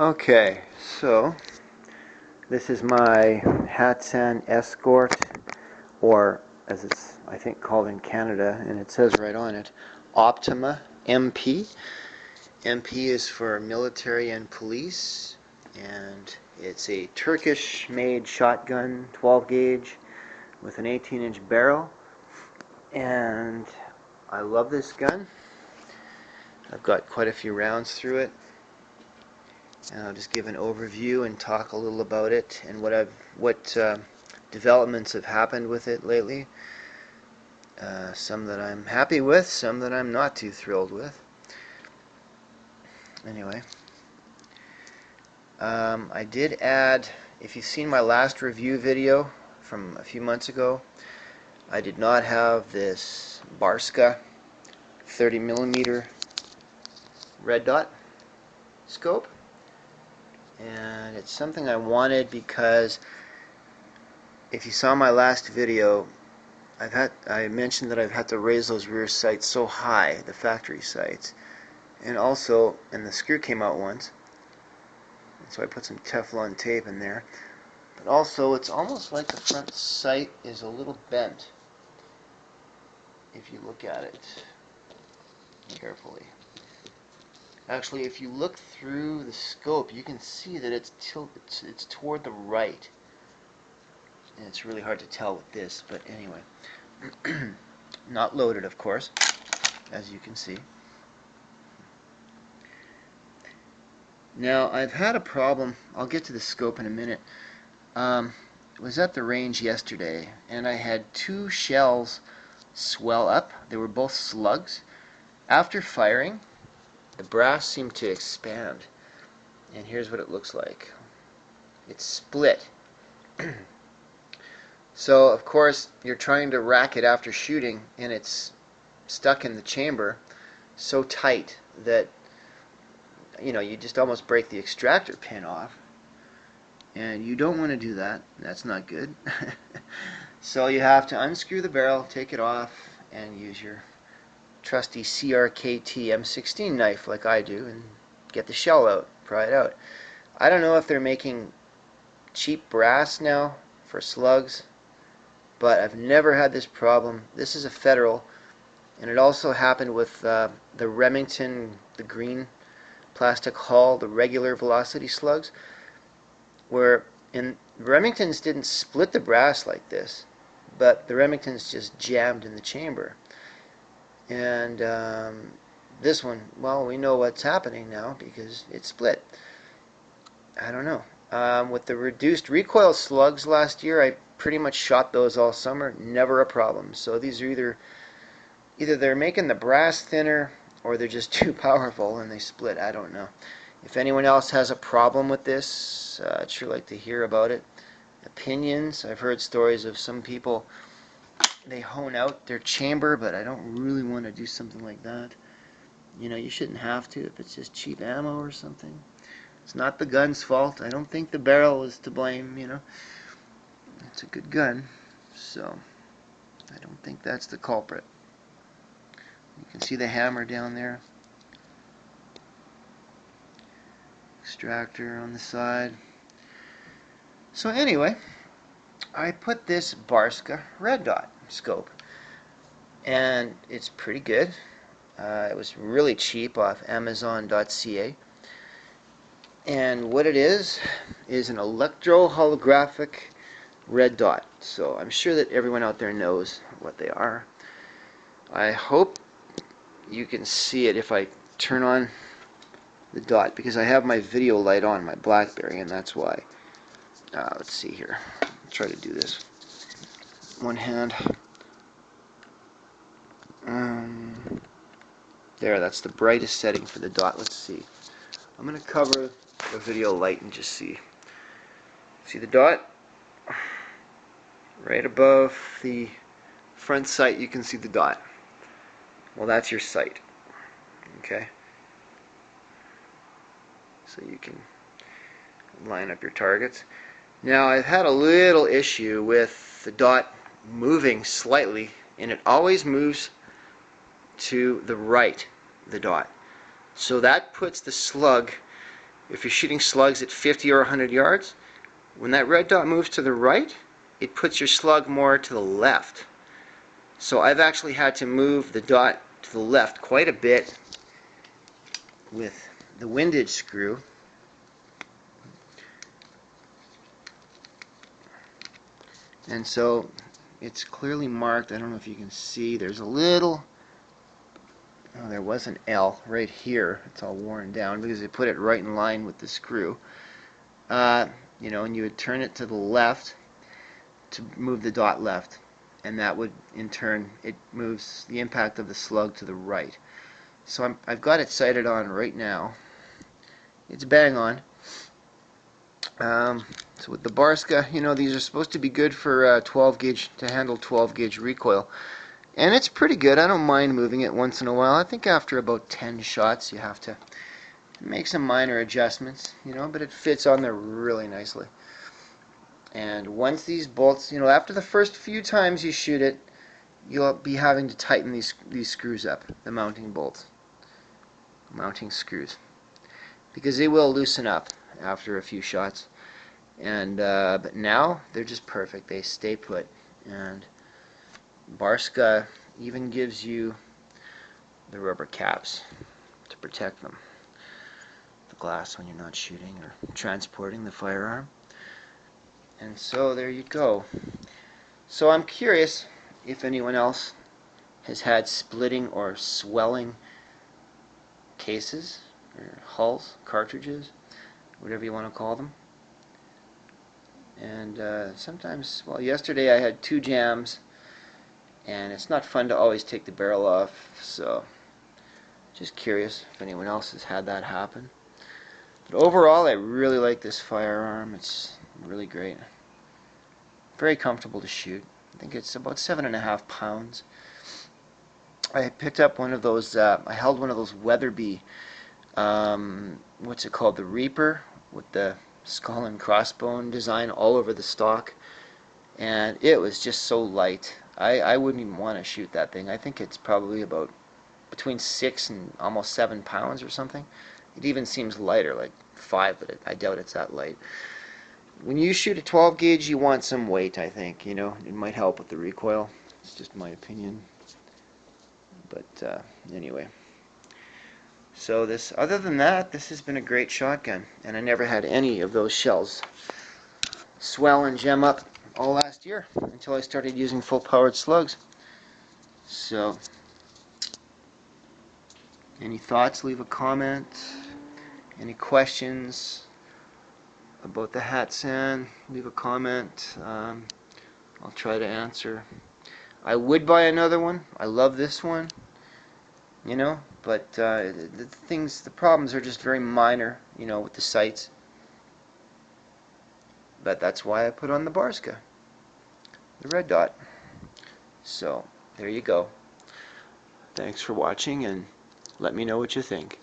Okay, so this is my Hatsan Escort, or as it's I think called in Canada, and it says right on it, Optima MP. MP is for military and police, and it's a Turkish-made shotgun, 12 gauge, with an 18-inch barrel, and I love this gun. I've got quite a few rounds through it. And I'll just give an overview and talk a little about it and what developments have happened with it lately. Some that I'm happy with, some that I'm not too thrilled with. Anyway, I did add, if you've seen my last review video from a few months ago, I did not have this Barska 30mm red dot scope. And it's something I wanted because if you saw my last video, I mentioned that I've had to raise those rear sights so high, the factory sights, and the screw came out once, and so I put some Teflon tape in there. But also, it's almost like the front sight is a little bent if you look at it carefully. Actually, if you look through the scope, you can see that it's toward the right. And it's really hard to tell with this, but anyway. Not loaded, of course, as you can see. Now, I've had a problem. I'll get to the scope in a minute. Was at the range yesterday, and I had two shells swell up. They were both slugs. After firing, the brass seemed to expand, and here's what it looks like. It's split. So, of course, you're trying to rack it after shooting, and it's stuck in the chamber so tight that, you just almost break the extractor pin off. And you don't want to do that. That's not good. So you have to unscrew the barrel, take it off, and use your trusty CRKT M16 knife like I do and get the shell out, pry it out. I don't know if they're making cheap brass now for slugs, but I've never had this problem. This is a Federal, and it also happened with the Remington, the green plastic hull, the regular velocity slugs, where Remingtons didn't split the brass like this, but the Remingtons just jammed in the chamber. And this one, well, we know what's happening now because it's split. I don't know. With the reduced recoil slugs last year, I pretty much shot those all summer. Never a problem. So these are either they're making the brass thinner or they're just too powerful and they split. I don't know. If anyone else has a problem with this, I'd sure like to hear about it. Opinions. I've heard stories of some people, they hone out their chamber, but I don't really want to do something like that. You shouldn't have to if it's just cheap ammo or something. It's not the gun's fault. I don't think the barrel is to blame, It's a good gun, so I don't think that's the culprit. You can see the hammer down there. Extractor on the side. So anyway, I put this Barska red dot scope, and it's pretty good. It was really cheap off Amazon.ca. And what it is an electro holographic red dot. So I'm sure that everyone out there knows what they are. I hope you can see it if I turn on the dot, because I have my video light on my BlackBerry, and that's why. Let's see here. I'll try to do this. One hand. There, that's the brightest setting for the dot. Let's see. I'm going to cover the video light and just see. See the dot? Right above the front sight, you can see the dot. Well, that's your sight. Okay? So you can line up your targets. Now, I've had a little issue with the dot moving slightly, and it always moves to the right, the dot. So that puts the slug if you're shooting slugs at 50 or 100 yards, when that red dot moves to the right, it puts your slug more to the left. So I've actually had to move the dot to the left quite a bit with the windage screw. And so it's clearly marked. I don't know if you can see. There's a little, oh, there was an L right here. It's all worn down because they put it right in line with the screw. You know, and you would turn it to the left to move the dot left, and that would in turn, it moves the impact of the slug to the right. So I've got it sighted on right now. It's bang on. So with the Barska, you know, these are supposed to be good for 12 gauge, to handle 12 gauge recoil. And it's pretty good. I don't mind moving it once in a while. I think after about 10 shots you have to make some minor adjustments, you know, but it fits on there really nicely. And once these bolts, you know, after the first few times you shoot it, you'll be having to tighten these screws up, the mounting bolts, mounting screws, because they will loosen up after a few shots. And but now they're just perfect. They stay put. And Barska even gives you the rubber caps to protect them, the glass, when you're not shooting or transporting the firearm. And so there you go. So I'm curious if anyone else has had splitting or swelling cases or hulls, cartridges, whatever you want to call them. And sometimes, well, yesterday I had 2 jams, and it's not fun to always take the barrel off, so just curious if anyone else has had that happen. But overall, I really like this firearm. It's really great. Very comfortable to shoot. I think it's about 7.5 pounds. I picked up one of those, I held one of those Weatherby, what's it called, the Reaper, with the skull and crossbone design all over the stock, and it was just so light. I wouldn't even want to shoot that thing. I think it's probably about between 6 and almost 7 pounds or something. It even seems lighter, like 5, but I doubt it's that light. When you shoot a 12 gauge, you want some weight, I think. You know, it might help with the recoil. It's just my opinion. But anyway. So this, other than that, this has been a great shotgun, and I never had any of those shells swell and gem up all last year until I started using full-powered slugs. So, any thoughts? Leave a comment. Any questions about the Hatsan? Leave a comment. I'll try to answer. I would buy another one. I love this one, you know, but the problems are just very minor, you know, with the sights. But that's why I put on the Barska, the red dot. So there you go. Thanks for watching, and let me know what you think.